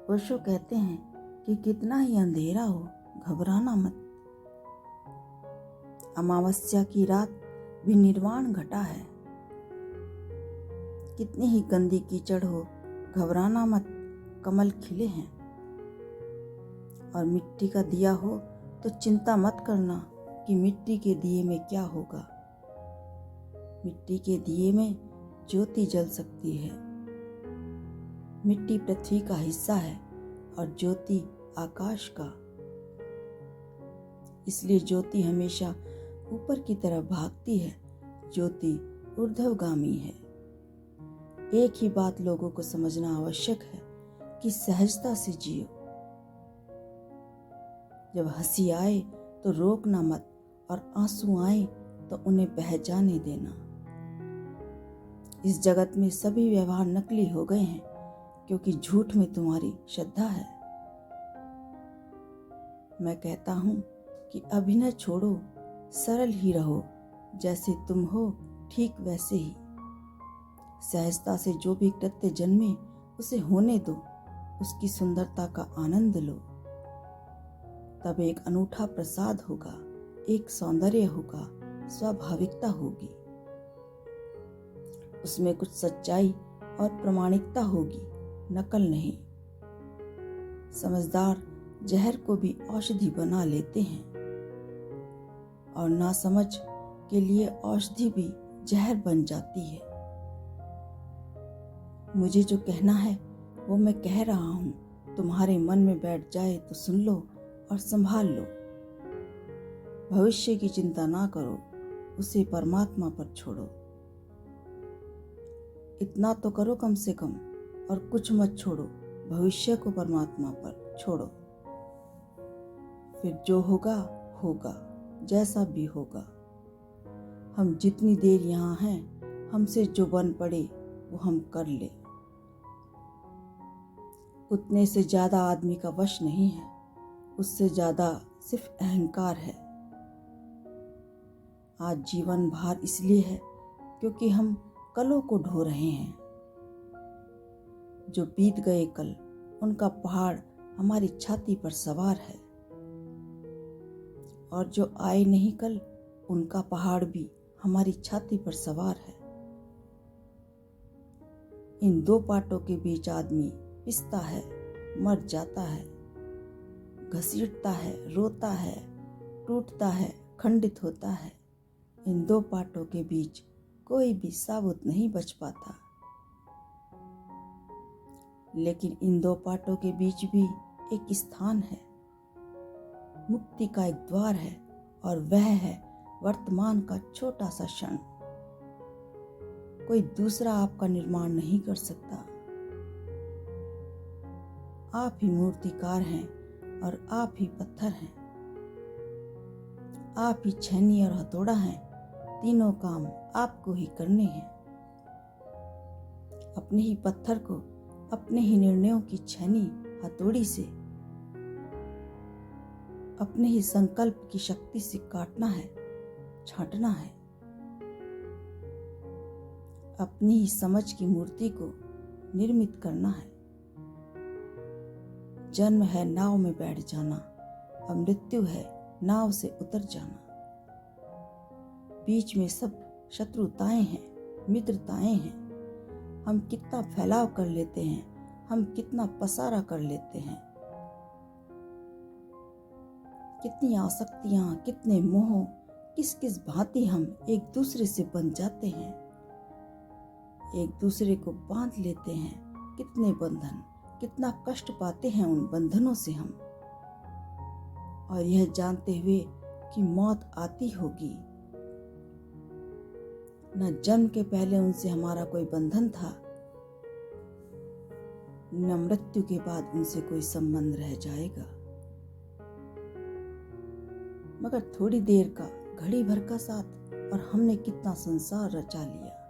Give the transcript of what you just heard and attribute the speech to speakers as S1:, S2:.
S1: ओशो कहते हैं कि कितना ही अंधेरा हो, घबराना मत। अमावस्या की रात भी निर्वाण घटा है। कितनी ही गंदी कीचड़ हो, घबराना मत, कमल खिले हैं। और मिट्टी का दिया हो तो चिंता मत करना कि मिट्टी के दिए में क्या होगा। मिट्टी के दिए में ज्योति जल सकती है। मिट्टी पृथ्वी का हिस्सा है और ज्योति आकाश का। इसलिए ज्योति हमेशा ऊपर की तरफ भागती है, ज्योति ऊर्ध्वगामी है। एक ही बात लोगों को समझना आवश्यक है कि सहजता से जियो। जब हंसी आए तो रोकना मत और आंसू आए तो उन्हें बह जाने देना। इस जगत में सभी व्यवहार नकली हो गए हैं क्योंकि झूठ में तुम्हारी श्रद्धा है। मैं कहता हूं कि अभिनय छोड़ो, सरल ही रहो, जैसे तुम हो ठीक वैसे ही। सहजता से जो भी कृत्य जन्मे उसे होने दो, उसकी सुंदरता का आनंद लो। तब एक अनूठा प्रसाद होगा, एक सौंदर्य होगा, स्वाभाविकता होगी। उसमें कुछ सच्चाई और प्रामाणिकता होगी, नकल नहीं। समझदार जहर को भी औषधि बना लेते हैं और नासमझ के लिए औषधि भी जहर बन जाती है। मुझे जो कहना है वो मैं कह रहा हूँ। तुम्हारे मन में बैठ जाए तो सुन लो और संभाल लो। भविष्य की चिंता ना करो, उसे परमात्मा पर छोड़ो। इतना तो करो कम से कम, और कुछ मत छोड़ो, भविष्य को परमात्मा पर छोड़ो। फिर जो होगा होगा, जैसा भी होगा। हम जितनी देर यहाँ हैं, हमसे जो बन पड़े वो हम कर ले। उतने से ज्यादा आदमी का वश नहीं है, उससे ज्यादा सिर्फ अहंकार है। आज जीवन भार इसलिए है क्योंकि हम कलों को ढो रहे हैं। जो बीत गए कल, उनका पहाड़ हमारी छाती पर सवार है, और जो आए नहीं कल, उनका पहाड़ भी हमारी छाती पर सवार है। इन दो पाटों के बीच आदमी पिसता है, मर जाता है, घसीटता है, रोता है, टूटता है, खंडित होता है। इन दो पाटों के बीच कोई भी साबुत नहीं बच पाता। लेकिन इन दो पाटों के बीच भी एक स्थान है, मुक्ति का एक द्वार है, और वह है वर्तमान का छोटा सा क्षण। कोई दूसरा आपका निर्माण नहीं कर सकता। आप ही मूर्तिकार हैं और आप ही पत्थर हैं। आप ही छेनी और हथौड़ा हैं। तीनों काम आपको ही करने हैं। अपने ही पत्थर को अपने ही निर्णयों की छेनी हथौड़ी से, अपने ही संकल्प की शक्ति से काटना है, छांटना है। अपनी ही समझ की मूर्ति को निर्मित करना है। जन्म है नाव में बैठ जाना, अब मृत्यु है नाव से उतर जाना। बीच में सब शत्रुताएं हैं, मित्रताएं हैं। हम कितना फैलाव कर लेते हैं, हम कितना पसारा कर लेते हैं। कितनी आसक्तियां, कितने मोह, किस किस भांति हम एक दूसरे से बन जाते हैं, एक दूसरे को बांध लेते हैं। कितने बंधन, कितना कष्ट पाते हैं उन बंधनों से हम, और यह जानते हुए कि मौत आती होगी। न जन्म के पहले उनसे हमारा कोई बंधन था, न मृत्यु के बाद उनसे कोई संबंध रह जाएगा। मगर थोड़ी देर का, घड़ी भर का साथ, और हमने कितना संसार रचा लिया।